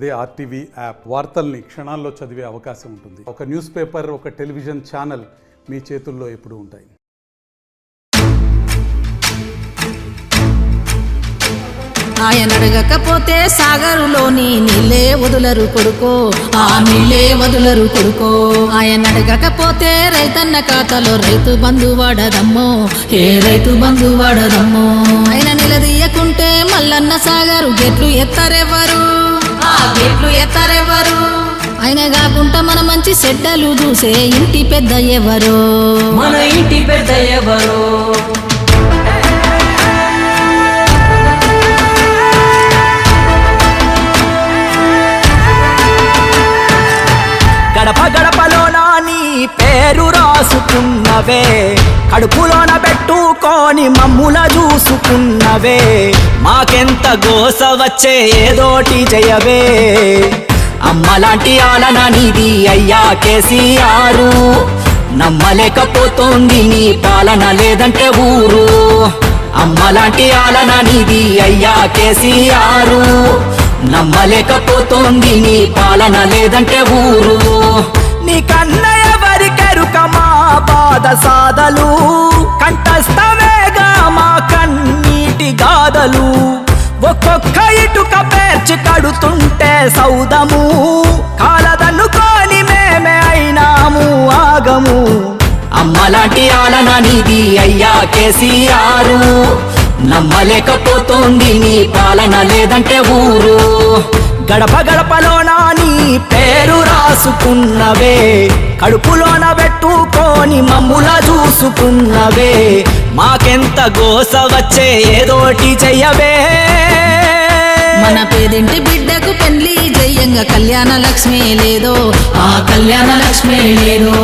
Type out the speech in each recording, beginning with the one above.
అదే RTV app వార్తల్ని క్షణాల్లో చదివే అవకాశం ఉంటుంది. ఒక న్యూస్ పేపర్, ఒక టెలివిజన్ ఛానల్ మీ చేతుల్లో ఎప్పుడూ ఉంటాయి. ఆయన అడగకపోతే సాగరులోని నీళ్ళే వదులరు కొడుకో, ఆ నీళ్ళే వదులరు కొడుకో. ఆయన అడగకపోతే రైతన్న ఖాతాలో రైతు బంధు వాడదమ్మో, ఏ రైతు బంధు వాడదమ్మో. ఆయన నిలదీయకుంటే మల్లన్న సాగరు గెట్లు ఎత్తారెవ్వరు, ఆ గెట్లు ఎత్తారెవ్వరు. ఆయన కాకుండా మన మంచి చెడ్డలు చూసే ఇంటి పెద్ద ఎవరో, మన ఇంటి పెద్ద ఎవరో. గడప గడపలోన నీ పేరు రాసుకున్నవే, కడుపులోన పెట్టుకొని మమ్ముల చూసుకున్నవే. మాకెంత గోస వచ్చే ఏదోటి జయవే, అమ్మలాంటి ఆలన నీది అయ్యా కేసీఆర్. నమ్మలేకపోతోంది నీ పాలన లేదంటే ఊరు, అమ్మలాంటి ఆలన నీది అయ్యా కేసీఆర్. నమ్మలేకపోతోంది నీ పాలన లేదంటే ఊరు. నీ కన్న ఎవరికెరుక మా బాధ సాధలు, కంఠస్థమేగా మా కన్నీటి గాథలు. ఒక్కొక్క ఇటుక పేర్చి కడుతుంటే సౌదము, కాలదన్నుకొని మేమే అయినాము ఆగము. అమ్మలాంటి ఆలన నీది అయ్యా కేసీఆర్. నమ్మలేకపోతోంది నీ పాలన లేదంటే ఊరు. గడప గడపలోన నీ పేరు రాసుకున్నవే, కడుపులోన పెట్టుకొని మమ్ముల చూసుకున్నవే. మాకెంత గోస వచ్చే ఏదోటి చెయ్యవే. మన పేదింటి బిడ్డకు పెళ్లి జయంగా కళ్యాణ లక్ష్మి లేదో, ఆ కళ్యాణ లక్ష్మి లేదో.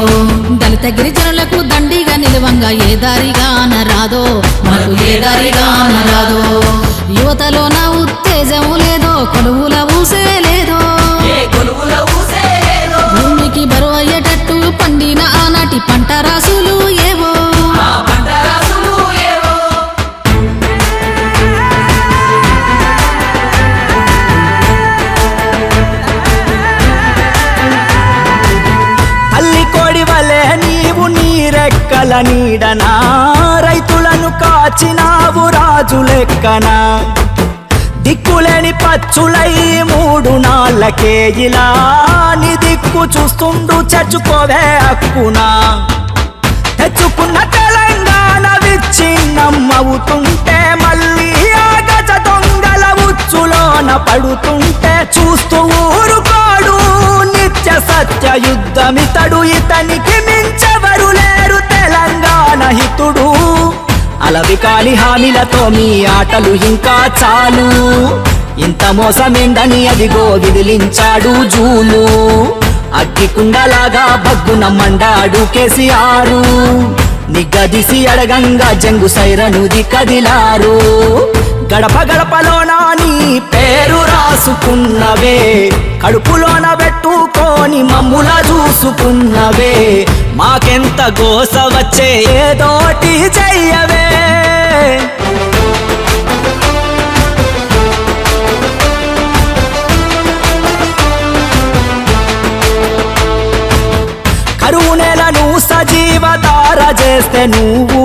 దళిత గిరిజనులకు దండిగా నిలువంగా ఏ దారిగా అనరాదో, మనకు ఏ దారిగా అనరాదో. యువతలోన ఉత్తేజము లేదో, కొలువుల ఊసే లేదో, భూమికి బరువు అయ్యేటట్టు పండిన ఆనాటి పంట రాసులు ఏవో. రెక్కల నీడనా రైతులను కాచినావు రాజు లెక్కనా. దిక్కులేని పచ్చులై 3 నాళ్ళకే ఇలా నీ దిక్కు చూస్తుండు చచ్చుకోవే హక్కునా. తెచ్చుకున్న తెలంగాణ విచ్ఛిన్నమవుతుంటే మళ్ళీ ఆ గజ దొంగల ఉచ్చులోన పడుతుంటే చూస్తూ ఊరుకోడు నిత్య సత్య యుద్ధమితడు. ఇతనికి మించెవరు లేరు తెలంగాణ హితుడు. అలవి కాని హామీలతో మీ ఆటలు ఇంకా చాలు, ఇంత మోసమేందని అదిగో విదిలించాడు జూలు. అగ్గికుండలాగా బగ్గున మండాడు కేసీఆర్. నిగ్గదీసి అడగంగా జంగు సైరనుది కదిలారు. గడప గడపలోన నీ పేరు రాసుకున్నవే, కడుపులోన పెట్టుకొని మమ్ముల చూసుకున్నవే. మాకెంత గోస వచ్చే ఏదోటి చెయ్యవే. కరువు నెలను సజీవధార చేస్తే నువ్వు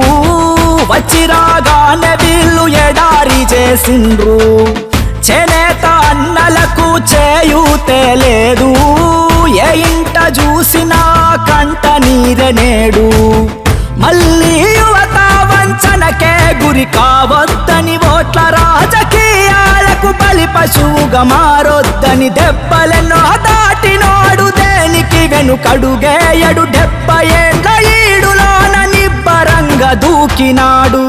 వచ్చి రాగానే వీళ్ళు ఎడారి చేసిండ్రు. చేనేత అన్నలకు చేయూతే లేదు, ఏ ఇంట చూసినా కంట నీరే నేడు. మళ్ళీ యువత వంచనకే గురి కావద్దని, ఓట్ల రాజకీయాలకు బలి పశువుగా మారొద్దని. దెబ్బలెన్నో దాటినోడు దేనికి వెనుకడుగేయడు. 70 ఏండ్ల ఈడులోన నిబ్బరంగా దూకినాడు.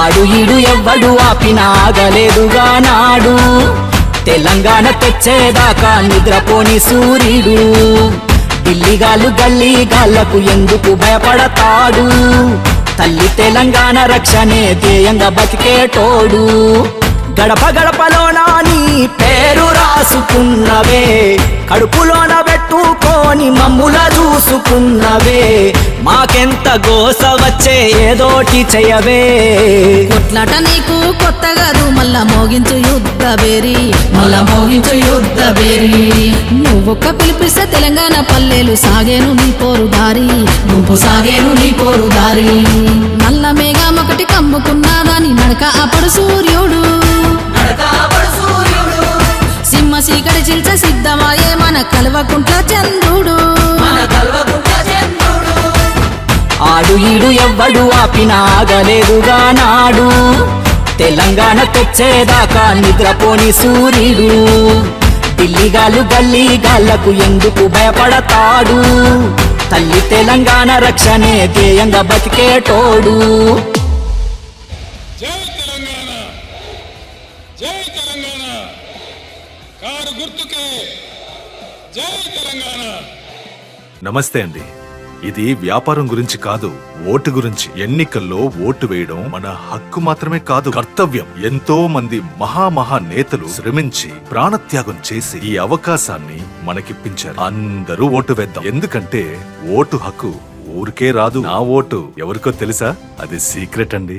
ఆడు ఈడు ఎవ్వడు ఆపినాగలేదుగా నాడు. తెలంగాణ తెచ్చేదాకా నిద్రపోని సూర్యుడు. ఢిల్లీగాళ్ళు గల్లీగాళ్లకు ఎందుకు భయపడతాడు. తల్లి తెలంగాణ రక్షణే ధ్యేయంగా బతికేటోడు. గడప గడపలోన నీ పేరు రాసుకున్నవే, కడుపులోన పెట్టుకొని మమ్ముల చూసుకున్నవే, మాకెంత గోస వచ్చే ఏదోటి చెయ్యవే. కొట్లాట నీకు కొత్త కాదు, మళ్ళా మోగించు యుద్ధ బేరి, మళ్ళా మోగించు యుద్ధ బేరి. నువ్వొక్క పిలిపిస్తే తెలంగాణ పల్లెలు సాగేను నీ పోరు దారి, గుంపు సాగేను నీ పోరు దారి. నల్ల మేఘం ఒకటి కమ్ముకున్నాదని నడక అప్పుడు సూర్యుడు, సింహ సీకటి చిల్చ సిద్ధమాయే మన కల్వకుంట్ల చంద్రుడు. ఆడు ఈడు ఎవ్వడు ఆపినాగలేదుగా నాడు, తెలంగాణ తెచ్చేదాకా నిద్రపోని సూర్యుడు. ఢిల్లీగాళ్ళు గల్లీగాళ్లకు ఎందుకు భయపడతాడు, తల్లి తెలంగాణ రక్షణే ధ్యేయంగా బతికేటోడు. జై తెలంగాణ, జై తెలంగాణ, కారు గుర్తుకే జై తెలంగాణ. నమస్తే అండి. ఇది వ్యాపారం గురించి కాదు, ఓటు గురించి. ఎన్నికల్లో ఓటు వేయడం మన హక్కు మాత్రమే కాదు, కర్తవ్యం. ఎంతో మంది మహా నేతలు శ్రమించి ప్రాణత్యాగం చేసి ఈ అవకాశాన్ని మనకిప్పించారు. అందరూ ఓటు వేద్దాం, ఎందుకంటే ఓటు హక్కు ఊరికే రాదు. నా ఓటు ఎవరికో తెలుసా? అది సీక్రెట్ అండి.